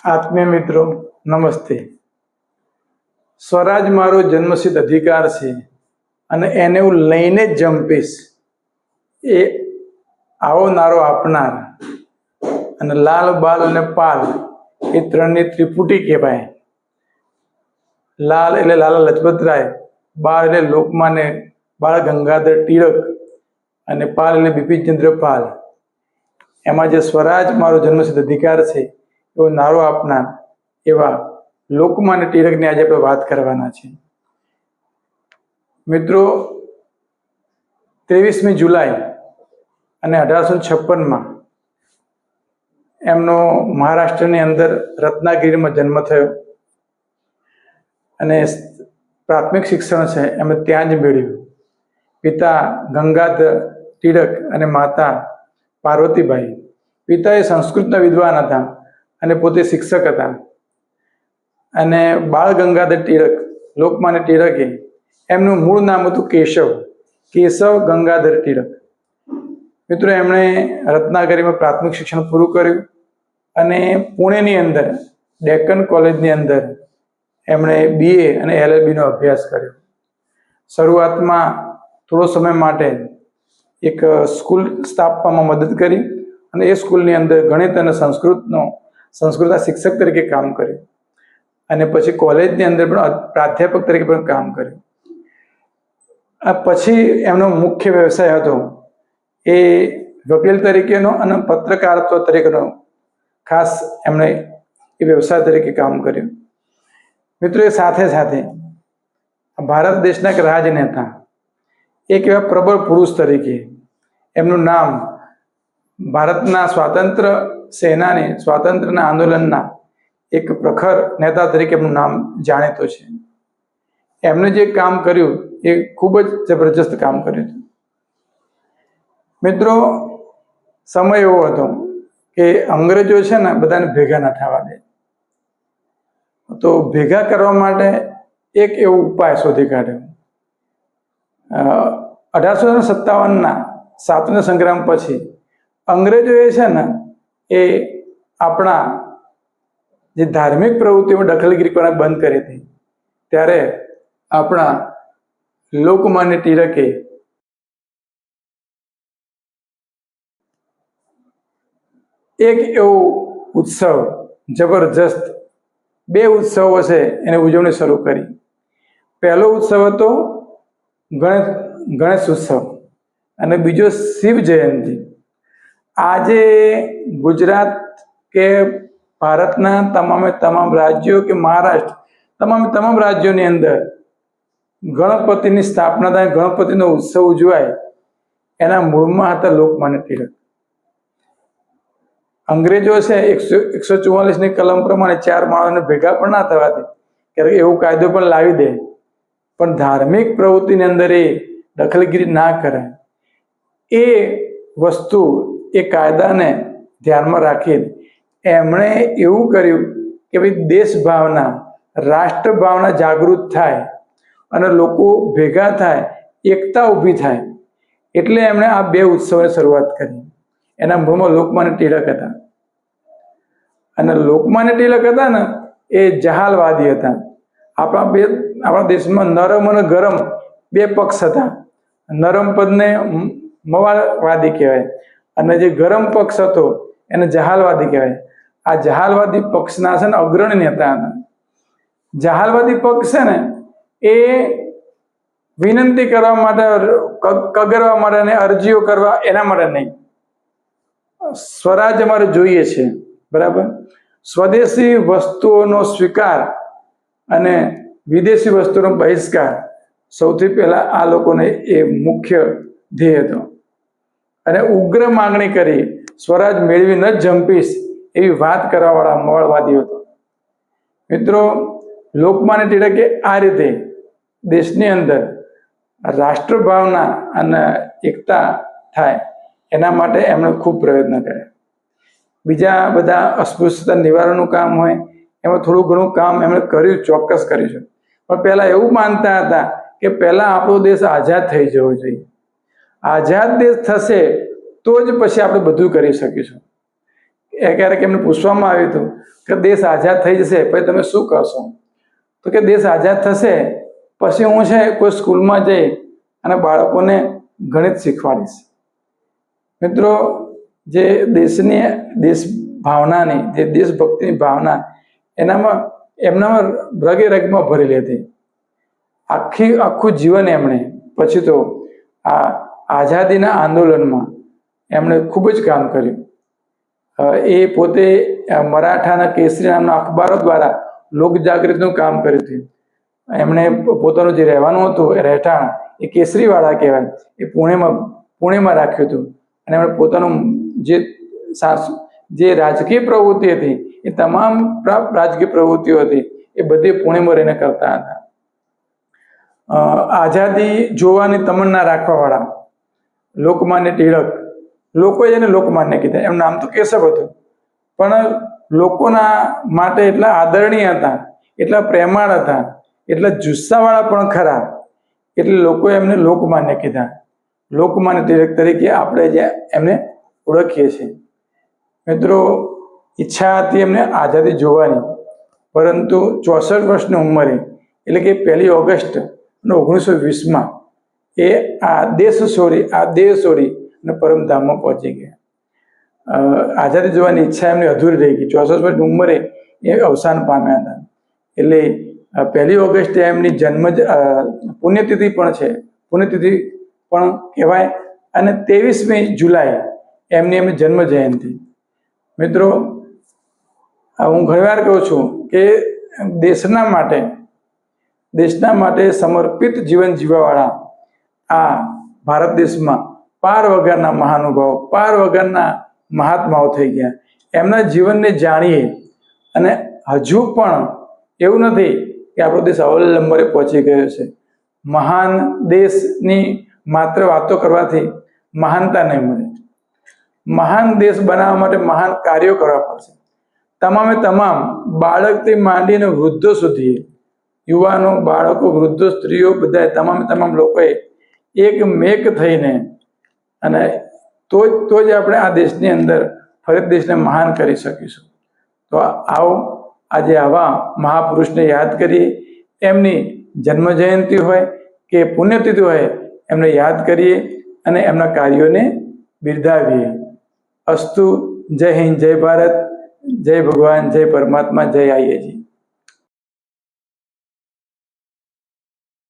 આત્મીય મિત્રો નમસ્તે. સ્વરાજ મારો જન્મસિદ્ધ અધિકાર છે અને એને હું લઈને જ જંપીશ. એ આવનારો આપનાર અને લાલ બાલ અને પાલ એ ત્રણની ત્રિપુટી કહેવાય. લાલ એટલે લાલા લજપતરાય, બાળ એટલે લોકમાન્ય બાળ ગંગાધર ટિળક અને પાલ એટલે બિપિનચંદ્ર પાલ. એમાં જે સ્વરાજ મારો જન્મસિદ્ધ અધિકાર છે એવો નારો આપનાર એવા લોકમાન્ય ટિળકની આજે આપણે વાત કરવાના છે. મિત્રો, 23મી જુલાઈ અને 1856 એમનો મહારાષ્ટ્રની અંદર રત્નાગીરીમાં જન્મ થયો અને પ્રાથમિક શિક્ષણ છે એમણે ત્યાં જ મેળવ્યું. પિતા ગંગાધર ટિળક અને માતા પાર્વતીબાઈ. પિતા એ સંસ્કૃતના વિદ્વાન હતા અને પોતે શિક્ષક હતા. અને બાળ ગંગાધર ટિળક, લોકમાન્ય ટિળકે, એમનું મૂળ નામ હતું કેશવ ગંગાધર ટિળક. મિત્રો, એમણે રત્નાગીરીમાં પ્રાથમિક શિક્ષણ પૂરું કર્યું અને પુણેની અંદર ડેક્કન કોલેજની અંદર એમણે BA અને LLBનો અભ્યાસ કર્યો. શરૂઆતમાં થોડો સમય માટે એક સ્કૂલ સ્થાપવામાં મદદ કરી અને એ સ્કૂલની અંદર ગણિત અને સંસ્કૃતના શિક્ષક તરીકે કામ કર્યું અને પછી કોલેજની અંદર પણ પ્રાધ્યાપક તરીકે પણ કામ કર્યું. આ પછી એમનો મુખ્ય વ્યવસાય હતો એ વકીલ તરીકેનો અને પત્રકારત્વ તરીકેનો ખાસ એમણે એ વ્યવસાય તરીકે કામ કર્યું. મિત્રો, એ સાથે સાથે ભારત દેશના એક રાજનેતા, એક એવા પ્રબળ પુરુષ તરીકે એમનું નામ ભારતના સ્વાતંત્ર્ય સેનાની, સ્વાતંત્ર્યના આંદોલનના એક પ્રખર નેતા તરીકે એમનું નામ જાણીતું છે. એમણે જે કામ કર્યું એ ખૂબ જ જબરજસ્ત કામ કર્યું હતું. મિત્રો, સમય એવો હતો કે અંગ્રેજો છે ને બધાને ભેગા ના થવા દે, તો ભેગા કરવા માટે એક એવો ઉપાય શોધી કાઢ્યો. 1857ના સ્વાતંત્ર્ય સંગ્રામ પછી અંગ્રેજોએ છે ને એ આપણા જે ધાર્મિક પ્રવૃત્તિઓમાં દખલગીરી કરવાની બંધ કરી હતી. ત્યારે આપણા લોકમાન્ય ટિળકે એક એવો ઉત્સવ જબરજસ્ત, બે ઉત્સવો છે એની ઉજવણી શરૂ કરી. પહેલો ઉત્સવ હતો ગણેશ ઉત્સવ અને બીજો શિવ જયંતિ. આજે ગુજરાત કે ભારતના તમામ રાજ્યો કે મહારાષ્ટ્ર, તમામ રાજ્યોની અંદર ગણપતિની સ્થાપના થાય, ગણપતિનો ઉત્સવ ઉજવાય, એના મૂળમાં હતા લોકમાન્ય ટિળક. અંગ્રેજો છે 144ની કલમ પ્રમાણે 4 માણસોને ભેગા પણ ના થવા દે, ક્યારેક એવો કાયદો પણ લાવી દે, પણ ધાર્મિક પ્રવૃત્તિની અંદર એ દખલગીરી ના કરે. એ વસ્તુ, એ કાયદાને ધ્યાનમાં રાખી એમણે એવું કર્યું કે ભાઈ દેશ ભાવના, રાષ્ટ્ર ભાવના જાગૃત થાય અને લોકો ભેગા થાય, એકતા ઊભી થાય. એટલે એમણે આ બે ઉત્સવની શરૂઆત કરી. એના મૂળમાં લોકમાન્ય ટિળક હતા. અને લોકમાન્ય ટિળક હતા ને એ જહાલવાદી હતા. આપણા દેશમાં નરમ અને ગરમ બે પક્ષ હતા. નરમ પદને મવાળવાદી કહેવાય અને જે ગરમ પક્ષ હતો એને જહાલવાદી કહેવાય. આ જહાલવાદી પક્ષના છે ને અગ્રણી નેતા હતા. જહાલવાદી પક્ષ છે ને એ વિનંતી કરવા માટે, કગરવા માટે અને અરજીઓ કરવા એના માટે નહીં. સ્વરાજ અમારે જોઈએ છે, બરાબર. સ્વદેશી વસ્તુઓનો સ્વીકાર અને વિદેશી વસ્તુનો બહિષ્કાર, સૌથી પહેલા આ લોકોને એ મુખ્ય ધ્યેય હતો. અને ઉગ્ર માંગણી કરી સ્વરાજ મેળવી ન જંપીશ એવી વાત કરવાવાળા મવાળવાદીઓ હતો. મિત્રો, લોકમાન્ય ટિળકે આ રીતે દેશની અંદર રાષ્ટ્રભાવના અને એકતા થાય એના માટે એમણે ખૂબ પ્રયત્ન કર્યા. બીજા બધા અસ્પૃશ્યતા નિવારણનું કામ હોય એમાં થોડું ઘણું કામ એમણે કર્યું, ચોક્કસ કર્યું છે. પણ પહેલાં એવું માનતા હતા કે પહેલાં આપણો દેશ આઝાદ થઈ જવો જોઈએ. આઝાદ દેશ થશે તો જ પછી આપણે બધું કરી શકીશું. ક્યારેક એમને પૂછવામાં આવ્યું હતું કે દેશ આઝાદ થઈ જશે પછી તમે શું કરશો? તો કે દેશ આઝાદ થશે પછી હું છે કોઈ સ્કૂલમાં જઈ અને બાળકોને ગણિત શીખવાડીશ. મિત્રો, જે દેશ ભાવનાની, જે દેશભક્તિની ભાવના એમનામાં રગે રગમાં ભરેલી હતી. આખું જીવન એમણે પછી તો આ આઝાદીના આંદોલનમાં એમણે ખૂબ જ કામ કર્યું. એ પોતે મરાઠાના કેસરી નામના અખબારો દ્વારા લોકજાગૃતિનું કામ કર્યું હતું. એમણે પોતાનું જે રહેવાનું હતું રહેઠાણ એ કેસરીવાળા કહેવાય, એ પુણેમાં રાખ્યું હતું. અને એમણે પોતાનું જે રાજકીય પ્રવૃત્તિ હતી એ તમામ રાજકીય પ્રવૃત્તિઓ હતી એ બધી પુણેમાં રહીને કરતા હતા. આઝાદી જોવાની તમન્ના રાખવાવાળા લોકમાન્ય ટિળક, લોકોએ એને લોકમાન્ય કીધા. એમનું નામ તો કેશવ હતું, પણ લોકોના માટે એટલા આદરણીય હતા, એટલા પ્રેમાળ હતા, એટલા જુસ્સાવાળા પણ ખરા, એટલે લોકોએ એમને લોકમાન્ય કીધા. લોકમાન્ય ટિળક તરીકે આપણે જે એમને ઓળખીએ છીએ. મિત્રો, ઈચ્છા હતી એમને આઝાદી જોવાની, પરંતુ 64 વર્ષની ઉંમરે એટલે કે 1 ઓગસ્ટ 1920 એ આ દેશ છોડી અને પરમધામમાં પહોંચી ગયા. આઝાદી જોવાની ઈચ્છા એમની અધૂરી રહી ગઈ. 64 વર્ષની ઉંમરે એ અવસાન પામ્યા હતા. એટલે 1 ઓગસ્ટે એમની પુણ્યતિથિ પણ કહેવાય, અને 23મી જુલાઈ એમની જન્મ જયંતિ. મિત્રો, હું ઘણીવાર કહું છું કે દેશના માટે સમર્પિત જીવન જીવવાવાળા આ ભારત દેશમાં પાર વગરના મહાનુભાવો, પાર વગરના મહાત્માઓ થઈ ગયા. એમના જીવનને જાણીએ, અને હજુ પણ એવું નથી કે આપણો દેશ અવ્વલ નંબરે પહોંચી ગયો છે. મહાન દેશની માત્ર વાતો કરવાથી મહાનતા નહીં મળે. મહાન દેશ બનાવવા માટે મહાન કાર્યો કરવા પડશે. તમામ બાળકથી માંડીને વૃદ્ધો સુધી, યુવાનો, બાળકો, વૃદ્ધો, સ્ત્રીઓ, બધા તમામ લોકોએ એકમેક થઈને અને તો જ આપણે આ દેશની અંદર ફરી દેશને મહાન કરી શકીશું. તો આવો આજે આવા મહાપુરુષને યાદ કરીએ. એમની જન્મ જયંતિ હોય કે પુણ્યતિથિ હોય, એમને યાદ કરીએ અને એમના કાર્યોને બિરદાવીએ. અસ્તુ. જય હિન્દ, જય ભારત, જય ભગવાન, જય પરમાત્મા, જય આઈએજી.